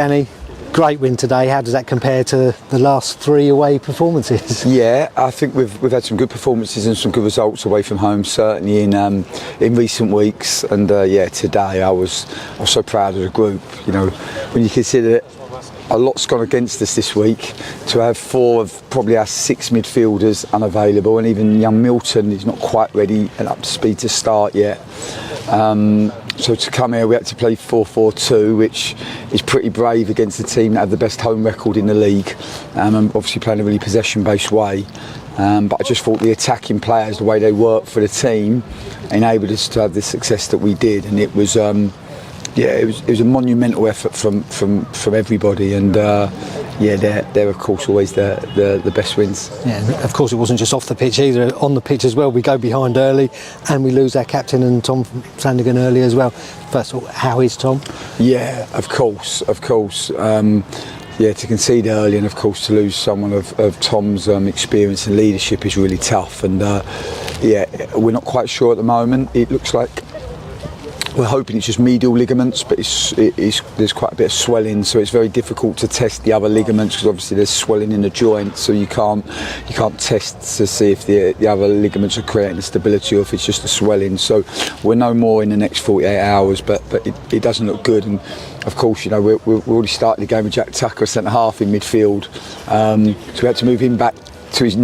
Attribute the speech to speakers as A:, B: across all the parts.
A: Danny, great win today. How does that compare to the last 3 away performances?
B: Yeah, I think we've had some good performances and some good results away from home, certainly in recent weeks. And today I was so proud of the group. You know, when you consider it, a lot's gone against us this week. To have 4 of probably our 6 midfielders unavailable, and even young Milton is not quite ready and up to speed to start yet. So to come here, we had to play 4-4-2, which is pretty brave against the team that have the best home record in the league, and obviously playing a really possession-based way. But I just thought the attacking players, the way they worked for the team, enabled us to have the success that we did, and it was it was a monumental effort from everybody, and they're of course always the best wins.
A: Yeah, and of course it wasn't just off the pitch either, on the pitch as well. We go behind early and we lose our captain and Tom Sandigan early as well. First of all, how is Tom?
B: Yeah, of course. To concede early and of course to lose someone of Tom's experience and leadership is really tough, and we're not quite sure at the moment. It looks like we're hoping it's just medial ligaments, but there's quite a bit of swelling, so it's very difficult to test the other ligaments because obviously there's swelling in the joint, so you can't test to see if the other ligaments are creating the stability or if it's just the swelling. So we'll know more in the next 48 hours, but it doesn't look good. And of course, you know, we already started the game with Jack Tucker centre half in midfield, so we had to move him back to his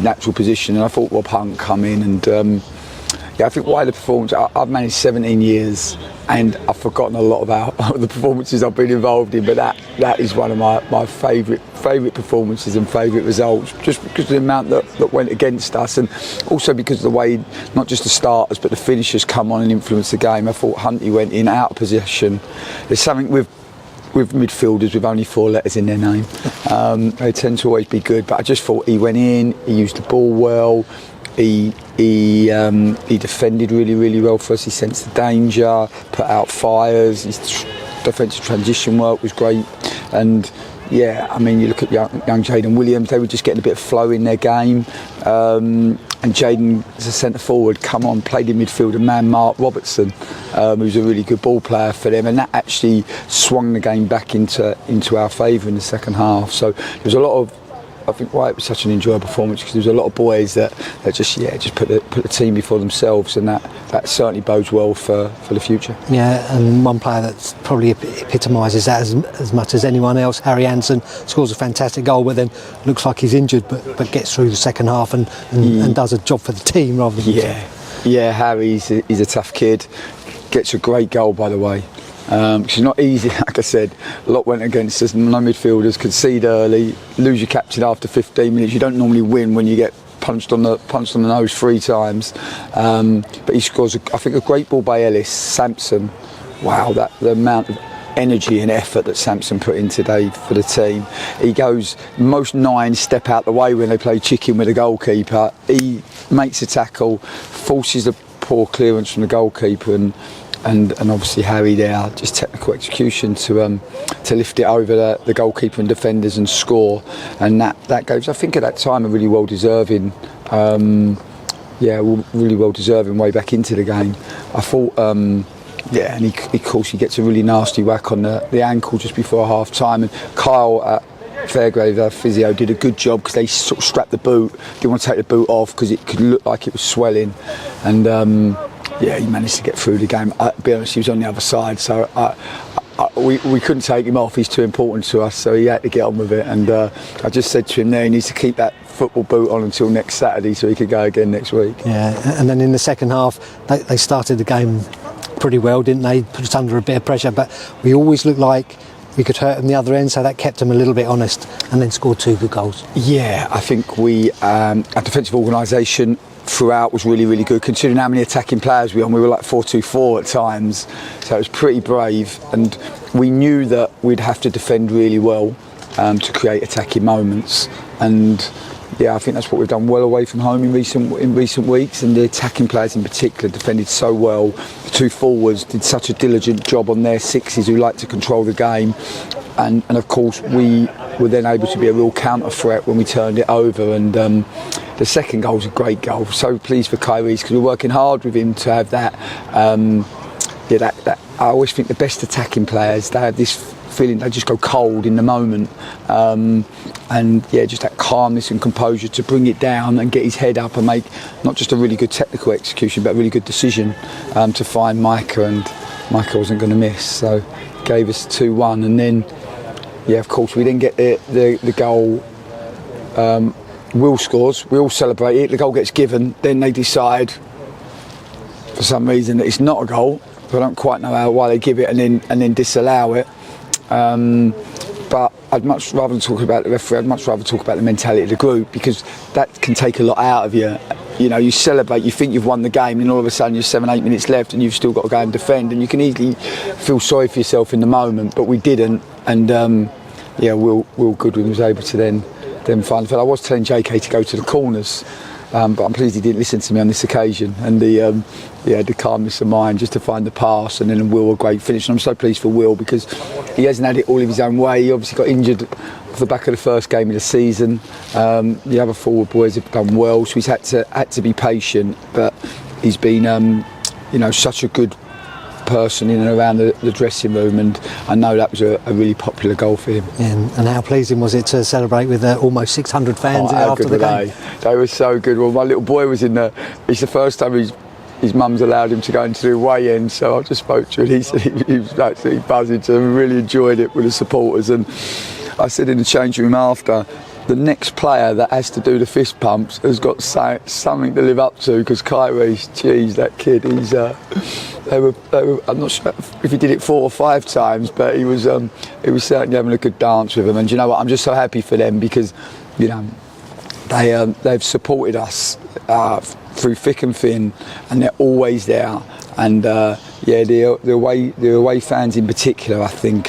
B: natural position, and I thought Rob Hunt come in and. I think why the performance, I've managed 17 years and I've forgotten a lot about the performances I've been involved in, but that is one of my favourite performances and favourite results, just because of the amount that went against us, and also because of the way not just the starters but the finishers come on and influence the game. I thought Hunty went in out of possession. There's something with midfielders with only 4 letters in their name. They tend to always be good, but I just thought he went in, he used the ball well, he defended really, really well for us. He sensed the danger, put out fires. His defensive transition work was great. And I mean, you look at young Jaden Williams, they were just getting a bit of flow in their game. And Jaden, as a centre forward, played in midfield, and Mark Robertson, who's a really good ball player for them, and that actually swung the game back into our favour in the second half. So there was a lot of, I think why it was such an enjoyable performance, because there was a lot of boys that just put the team before themselves, and that certainly bodes well for the future.
A: Yeah, and one player that probably epitomises that as much as anyone else, Harry Hansen, scores a fantastic goal, but then looks like he's injured, but gets through the second half and does a job for the team rather than himself.
B: Yeah, Harry's he's a tough kid. Gets a great goal, by the way. It's not easy, like I said. A lot went against us. No midfielders, concede early, lose your captain after 15 minutes. You don't normally win when you get punched on the nose 3 times. But he scores, I think, a great ball by Ellis. Sampson, wow, the amount of energy and effort that Sampson put in today for the team. He goes, most 9 step out the way when they play chicken with the goalkeeper. He makes a tackle, forces a poor clearance from the goalkeeper, and obviously Harry there, just technical execution to lift it over the goalkeeper and defenders and score, and that goes, I think at that time, a really well deserving way back into the game. I thought and of course he gets a really nasty whack on the ankle just before half time, and Kyle at Fairgrave, our physio, did a good job because they sort of strapped the boot, didn't want to take the boot off because it could look like it was swelling, and he managed to get through the game. To be honest, he was on the other side, so we couldn't take him off. He's too important to us, so he had to get on with it. And I just said to him there, he needs to keep that football boot on until next Saturday so he could go again next week.
A: Yeah, and then in the second half, they started the game pretty well, didn't they? Put us under a bit of pressure, but we always looked like we could hurt them the other end, so that kept them a little bit honest, and then scored 2 good goals. Yeah,
B: I think our defensive organisation throughout was really, really good, considering how many attacking players we were like 4-2-4 at times, so it was pretty brave, and we knew that we'd have to defend really well to create attacking moments, and I think that's what we've done well away from home in recent weeks, and the attacking players in particular defended so well. The 2 forwards did such a diligent job on their 6s who like to control the game, and of course we were then able to be a real counter threat when we turned it over, and the second goal was a great goal. So pleased for Kyrie's, because we're working hard with him to have that that I always think the best attacking players, they have this feeling they just go cold in the moment, and just that calmness and composure to bring it down and get his head up and make not just a really good technical execution but a really good decision to find Micah, and Micah wasn't going to miss, so gave us 2-1. And then of course we then get the goal. Will scores, we all celebrate it, the goal gets given, then they decide for some reason that it's not a goal. I don't quite know why they give it and then disallow it. But I'd much rather than talk about the referee, I'd much rather talk about the mentality of the group, because that can take a lot out of you. You know, you celebrate, you think you've won the game, and all of a sudden you're 7-8 minutes left and you've still got to go and defend, and you can easily feel sorry for yourself in the moment, but we didn't. And Will Goodwin was able to then find the field. I was telling JK to go to the corners, but I'm pleased he didn't listen to me on this occasion, and the calmness of mind just to find the pass, and then Will a great finish. And I'm so pleased for Will, because he hasn't had it all of his own way. He obviously got injured off the back of the first game of the season. The other forward boys have done well, so he's had to be patient, but he's been such a good person in and around the dressing room, and I know that was a really popular goal for him.
A: And how pleasing was it to celebrate with almost 600 fans after the game?
B: They were so good. Well, my little boy was in there. It's the first time his mum's allowed him to go into the away end, so I just spoke to him, and he said he was absolutely buzzing, so we really enjoyed it with the supporters. And I said in the changing room after, the next player that has to do the fist pumps has got something to live up to, because Kyrie's, geez, that kid, he's they were, I'm not sure if he did it 4 or 5 times, but he was certainly having a good dance with them. And you know what, I'm just so happy for them, because they've supported us through thick and thin, and they're always there. And the away fans in particular, I think,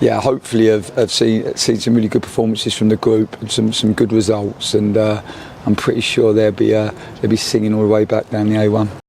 B: hopefully have seen some really good performances from the group and some good results, and I'm pretty sure they'll be singing all the way back down the A1.